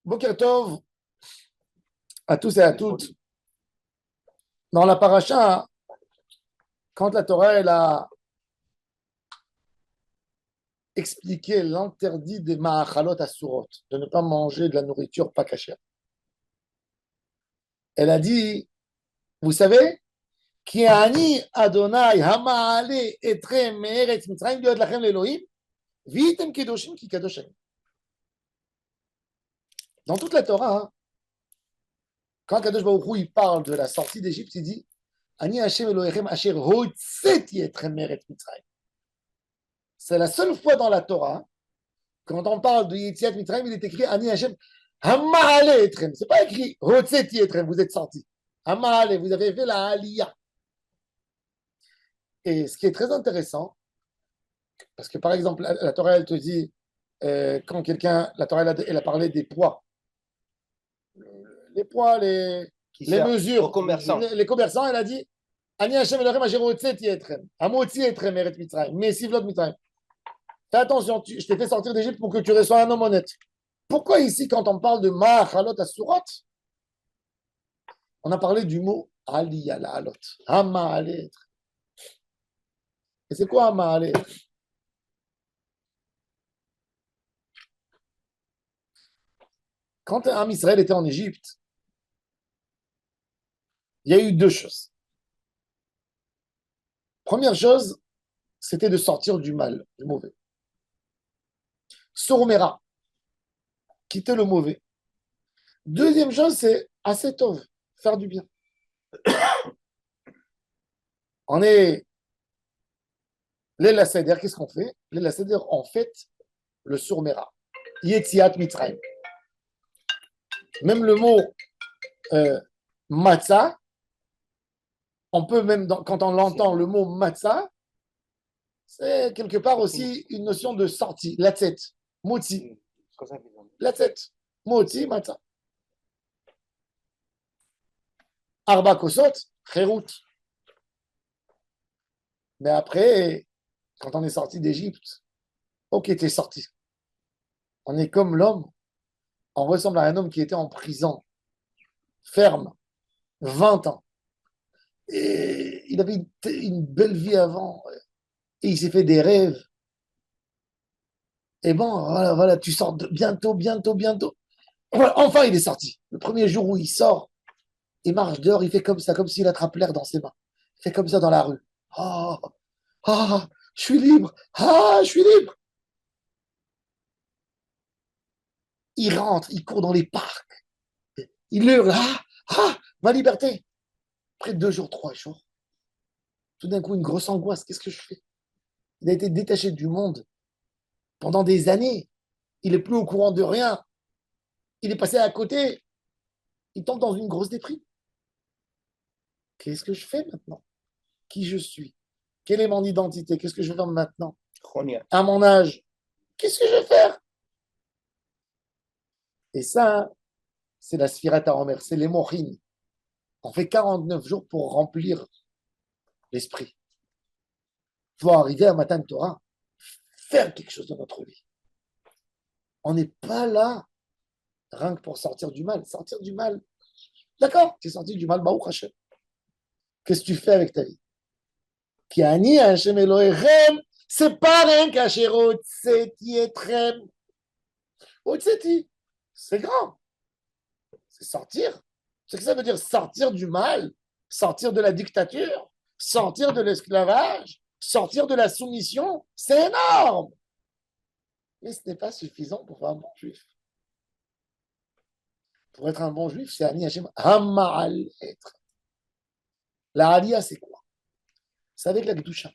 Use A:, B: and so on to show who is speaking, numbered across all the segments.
A: Boker Tov à tous et à toutes. Dans la paracha, quand la Torah elle a expliqué l'interdit des ma'achalot asurot, de ne pas manger de la nourriture pas cachère, elle a dit, vous savez, Ki ani Adonai hama'ale etrem me'eretz Mitzrayim liot lachem l'Elohim, v'item kedoshim ki kadosh ani. Dans toute la Torah, quand Kadosh Baruch Hu il parle de la sortie d'Égypte, il dit Ani Hashem Elohechem asher hotzeti etrem me'eretz Mitzrayim. C'est la seule fois dans la Torah, quand on parle de Yetziat Mitzrayim, il est écrit Ani Hashem Hama'ale etrem. C'est pas écrit hotzeti etrem, vous êtes sortis. Hama'ale, vous avez fait la Aliyah. Et ce qui est très intéressant, parce que par exemple, la Torah, elle te dit, quand quelqu'un, la Torah, elle a parlé des poids. Les poids, les mesures. Les commerçants, elle a dit, Ani Hashem Elohim asher hotzeti etrem. Hamotzi etrem eret Mitzrayim. Mais sivlot Mitzrayim. Fais attention, je t'ai fait sortir d'Égypte pour que tu reçois un homme honnête. Pourquoi ici, quand on parle de ma'achalot asurot, on a parlé du mot aliyah la'alot. Hama'ale etrem. Et c'est quoi hama'ale? Quand un Israël était en Égypte, il y a eu deux choses. Première chose, c'était de sortir du mal, du mauvais. Soromera, quitter le mauvais. Deuxième chose, c'est asetov, faire du bien. On est Leila Seder, qu'est-ce qu'on fait? Leila Seder, en fait, le Soromera. Yetziat Mitzrayim. Même le mot matzah, on peut même, quand on l'entend, le mot matzah, c'est quelque part aussi une notion de sortie, latzet, moti, latzet, moti, matzah. Arba kosot, cherut. Mais après, quand on est sorti d'Égypte, ok, t'es sorti. On est comme l'homme, on ressemble à un homme qui était en prison, ferme, 20 ans. Et il avait une belle vie avant. Et il s'est fait des rêves. Et bon, voilà, tu sors bientôt. Voilà, enfin, il est sorti. Le premier jour où il sort, il marche dehors, il fait comme ça, comme s'il attrape l'air dans ses mains. Il fait comme ça dans la rue. Ah, je suis libre. Ah, je suis libre. Il rentre, il court dans les parcs. Il hurle. Ma liberté. Après 2 jours, 3 jours, tout d'un coup, une grosse angoisse. Qu'est-ce que je fais? Il a été détaché du monde pendant des années. Il n'est plus au courant de rien. Il est passé à côté. Il tombe dans une grosse déprime. Qu'est-ce que je fais maintenant? Qui je suis? Quelle est mon identité? Qu'est-ce que je vais faire maintenant? À mon âge, qu'est-ce que je vais faire? Et ça, c'est la Sfirat HaOmer, c'est les Mochin. On fait 49 jours pour remplir l'esprit. Il faut arriver à Matan Torah, faire quelque chose dans notre vie. On n'est pas là rien que pour sortir du mal. Sortir du mal, d'accord, tu es sorti du mal, Baruch Hashem. Qu'est-ce que tu fais avec ta vie? Ki ani Hashem Elohechem, c'est pas rien qu'Asher hotzeti etrem. Hotzeti, c'est grand. C'est sortir. C'est que ça veut dire sortir du mal, sortir de la dictature, sortir de l'esclavage, sortir de la soumission. C'est énorme. Mais ce n'est pas suffisant pour faire un bon juif. Pour être un bon juif, c'est Ani Hashem Hama'al être. La Aliyah, c'est quoi? C'est avec la Kedusha.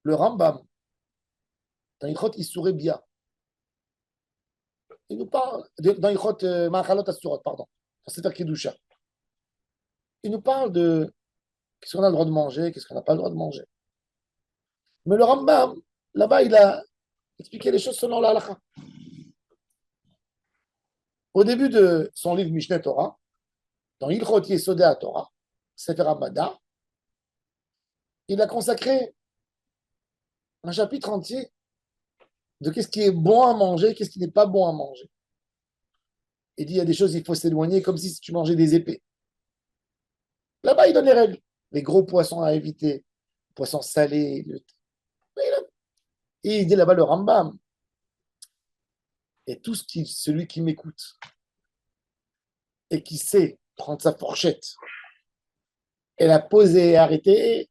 A: Le Rambam, dans Ilchot Issurei Bia, il nous parle, dans Ilchot Ma'achalot Asurot, pardon, dans cette Kedusha, il nous parle de qu'est-ce qu'on a le droit de manger, qu'est-ce qu'on n'a pas le droit de manger. Mais le Rambam, là-bas, il a expliqué les choses selon la halakha. Au début de son livre Mishneh Torah, dans Ilchot Yesodei Torah, Sefer Hamada, il a consacré un chapitre entier de qu'est-ce qui est bon à manger, qu'est-ce qui n'est pas bon à manger. Il dit, il y a des choses, il faut s'éloigner comme si tu mangeais des épées. Là-bas, il donne les règles. Les gros poissons à éviter, poissons salés. Et il dit là-bas le Rambam. Et celui qui m'écoute et qui sait prendre sa fourchette et la poser et arrêter,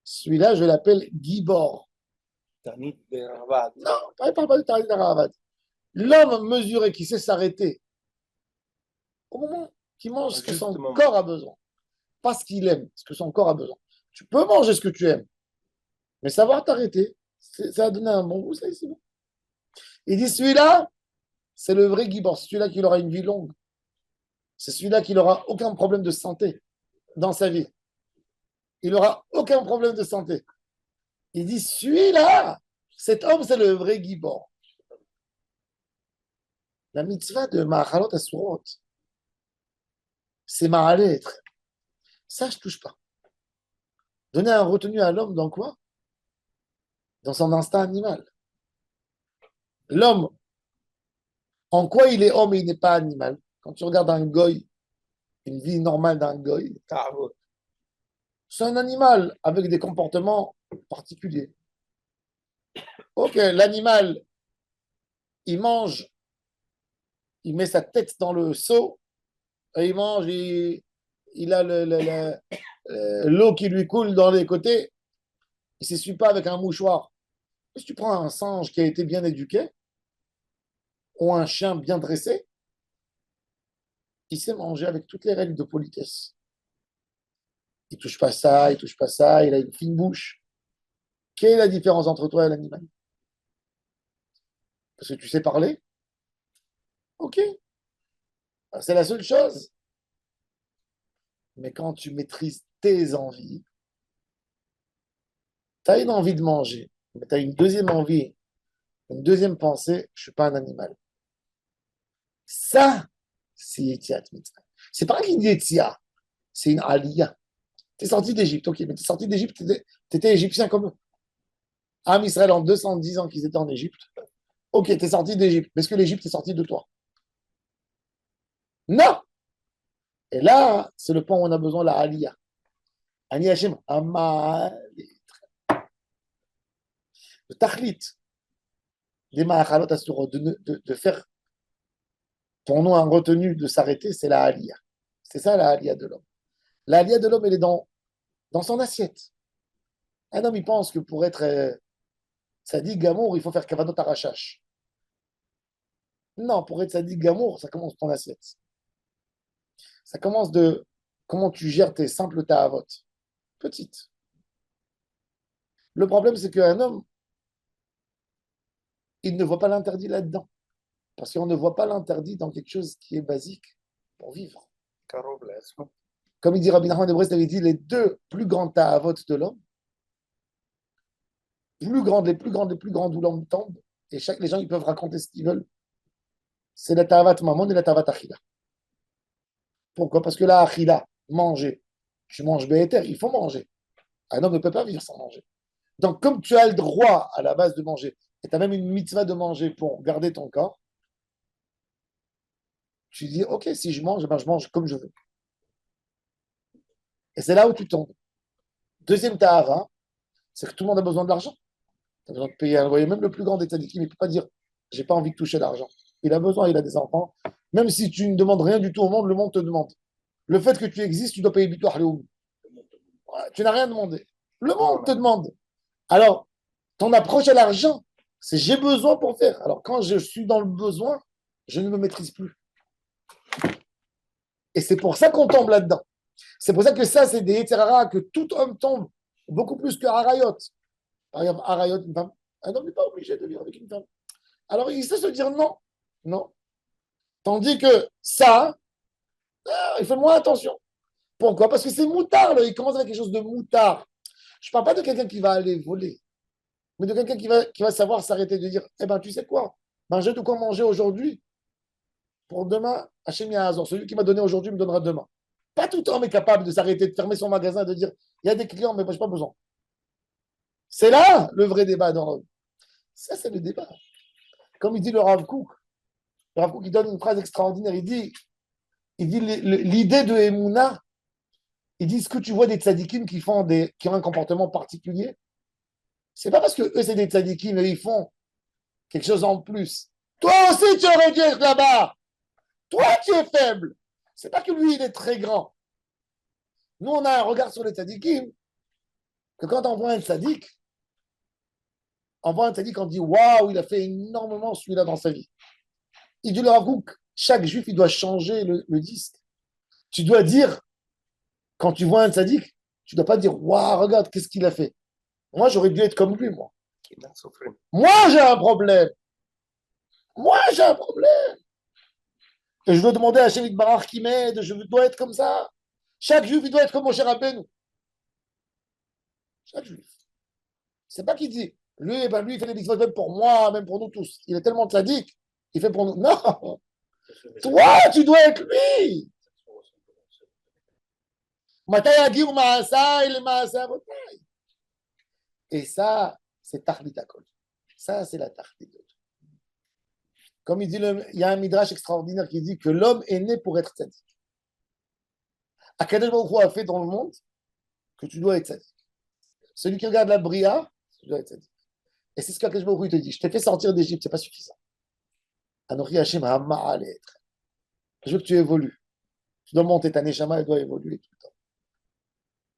A: celui-là, je l'appelle Gibor.
B: Tanit ben Ravad.
A: Non, il parle pas de Tarit Ravad. L'homme mesuré qui sait s'arrêter au moment qu'il mange ce que son corps a besoin. Pas ce qu'il aime, ce que son corps a besoin. Tu peux manger ce que tu aimes, mais savoir t'arrêter, ça a donné un bon goût, ça, c'est bon. Il dit celui-là, c'est le vrai Gibor, c'est celui-là qui aura une vie longue. C'est celui-là qui n'aura aucun problème de santé dans sa vie. Il n'aura aucun problème de santé. Il dit celui-là, cet homme, c'est le vrai Gibor. La mitzvah de Ma'achalot Asurot, c'est Ma'alet. Ça, je ne touche pas. Donner un retenu à l'homme dans quoi? Dans son instinct animal. L'homme, en quoi il est homme et il n'est pas animal? Quand tu regardes un goy, une vie normale d'un goy, c'est un animal avec des comportements particuliers. Ok, l'animal, il mange, il met sa tête dans le seau, et il mange, il a l'eau qui lui coule dans les côtés, il ne s'essuie pas avec un mouchoir. Si tu prends un singe qui a été bien éduqué, ou un chien bien dressé, il sait manger avec toutes les règles de politesse. Il ne touche pas ça, il ne touche pas ça, il a une fine bouche. Quelle est la différence entre toi et l'animal? Parce que tu sais parler? Ok, c'est la seule chose. Mais quand tu maîtrises tes envies, tu as une envie de manger, mais tu as une deuxième envie, une deuxième pensée, je ne suis pas un animal. Ça, c'est Yetziat Mitzrayim. C'est pas une Yetzia, c'est une Aliyah. Tu es sorti d'Égypte, ok, mais tu es sorti d'Égypte, tu étais égyptien comme eux. Am Israël en 210 ans qu'ils étaient en Égypte. Ok, tu es sorti d'Égypte, mais est-ce que l'Égypte est sortie de toi? Non! Et là, c'est le point où on a besoin de la Aliyah. Ani Hashem, Amal. Le Tachlit, des Ma'achalot Asurot, de faire pour nous un retenu, de s'arrêter, c'est la Aliyah. C'est ça la Aliyah de l'homme. La Aliyah de l'homme, elle est dans son assiette. Un homme, il pense que pour être sadique gamour, il faut faire kavanot arachach. Non, pour être sadique gamour, ça commence ton assiette. Ça commence de comment tu gères tes simples ta'avot. Petite. Le problème, c'est qu'un homme, il ne voit pas l'interdit là-dedans. Parce qu'on ne voit pas l'interdit dans quelque chose qui est basique pour vivre. Comme il dit Rabbi Nachman de Brest, il avait dit les deux plus grandes ta'avot de l'homme, les plus grandes où l'homme tombe, et les gens ils peuvent raconter ce qu'ils veulent, c'est la ta'avat mamon et la ta'avat achila. Pourquoi? Parce que la achila, manger, tu manges béhéter, il faut manger. Un homme ne peut pas vivre sans manger. Donc, comme tu as le droit à la base de manger, et tu as même une mitzvah de manger pour garder ton corps, tu dis, ok, si je mange, ben je mange comme je veux. Et c'est là où tu tombes. Deuxième ta'ava, c'est que tout le monde a besoin de l'argent. Tu as besoin de payer un loyer. Même le plus grand des tzadikim, il ne peut pas dire, j'ai pas envie de toucher l'argent. Il a besoin, il a des enfants. Même si tu ne demandes rien du tout au monde, le monde te demande. Le fait que tu existes, tu dois payer Bitoah Leoum. Tu n'as rien demandé. Le monde te demande. Alors, ton approche à l'argent, c'est j'ai besoin pour faire. Alors, quand je suis dans le besoin, je ne me maîtrise plus. Et c'est pour ça qu'on tombe là-dedans. C'est pour ça que ça, c'est des Yetzirara que tout homme tombe, beaucoup plus que Harayot. Par exemple, Harayot, une femme. Un homme n'est pas obligé de vivre avec une femme. Alors, il sait se dire non. Non. Tandis que ça, il fait moins attention. Pourquoi? Parce que c'est moutard. Là. Il commence avec quelque chose de moutard. Je ne parle pas de quelqu'un qui va aller voler, mais de quelqu'un qui va savoir s'arrêter de dire, eh ben, tu sais quoi? Ben, j'ai de quoi manger aujourd'hui. Pour demain, Hachem Yahazor. Celui qui m'a donné aujourd'hui me donnera demain. Pas tout homme est capable de s'arrêter, de fermer son magasin, de dire, il y a des clients, mais moi, je n'ai pas besoin. C'est là le vrai débat dans l'homme. Ça, c'est le débat. Comme il dit le Rav Kook, il donne une phrase extraordinaire. Il dit l'idée de Emouna, il dit ce que tu vois des tzadikim qui ont un comportement particulier, c'est pas parce que eux, c'est des tzadikim et ils font quelque chose en plus. Toi aussi, tu aurais dû être là-bas. Toi, tu es faible. C'est pas que lui, il est très grand. Nous, on a un regard sur les tzadikim que quand on voit un tzadik, on dit waouh, il a fait énormément celui-là dans sa vie. Il dit le Rav Kook, chaque juif, il doit changer le disque. Tu dois dire, quand tu vois un tzaddik, tu ne dois pas dire waouh, regarde, qu'est-ce qu'il a fait. Moi, j'aurais dû être comme lui, moi. Moi, j'ai un problème. Moi, j'ai un problème. Et je veux demander à Hachem Barach qui m'aide, je dois être comme ça. Chaque juif, il doit être comme mon cher Rabbeinu. Chaque juif. C'est pas qu'il dit, lui, lui, il fait les mitzvot même pour moi, même pour nous tous. Il est tellement tzaddik, il fait pour nous. Non. Toi, tu dois être lui. Et ça, c'est Tachlit Hakol. Ça, c'est la Tachlit. Comme il dit, il y a un midrash extraordinaire qui dit que l'homme est né pour être tzaddik. Akadosh Baruch Hu a fait dans le monde que tu dois être tzaddik. Celui qui regarde la bria, tu dois être tzaddik. Et c'est ce qu'Akadosh Baruch Hu te dit. Je t'ai fait sortir d'Égypte, c'est pas suffisant. Anochi Hashem ha'ma'al etre. Je veux que tu évolues. Tu dois monter ta neshama, elle doit évoluer tout le temps.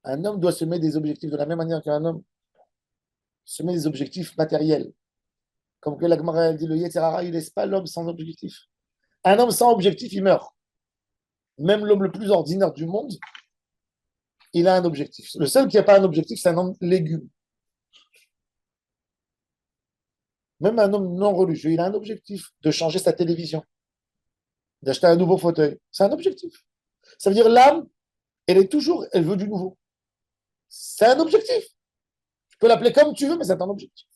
A: Un homme doit se mettre des objectifs de la même manière qu'un homme se met des objectifs matériels. Comme que la Gemara dit, le Yetzer Hara, il ne laisse pas l'homme sans objectif. Un homme sans objectif, il meurt. Même l'homme le plus ordinaire du monde, il a un objectif. Le seul qui n'a pas un objectif, c'est un homme légume. Même un homme non religieux, il a un objectif de changer sa télévision, d'acheter un nouveau fauteuil. C'est un objectif. Ça veut dire l'âme, elle veut du nouveau. C'est un objectif. Tu peux l'appeler comme tu veux, mais c'est un objectif.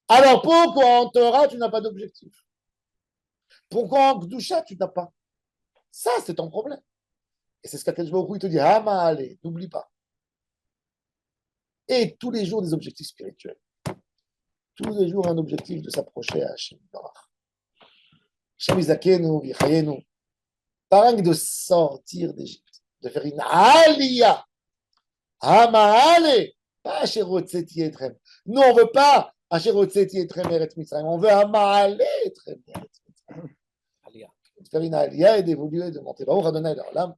A: Alors pourquoi en Torah, tu n'as pas d'objectif? Pourquoi en Kdusha, tu n'as pas? Ça, c'est ton problème. Et c'est ce qu'Akadosh Baruch Hu, il te dit, Hama, allez, n'oublie pas. Et tous les jours, des objectifs spirituels. Tous les jours, un objectif de s'approcher à Hachem. Hachem Izakenu, Vichayenu. Pas rien que de sortir d'Égypte, de faire une aliyah. Hama, allez. Pas Asherotzeti Etrem. Nous, on ne veut pas Asherotzeti Etrem Eretz Mitzrayim. On veut Hama, allez, Etrem Eretz Mitzrayim. De faire une aliyah et d'évoluer, de monter. Baruch Adonai l'Olam.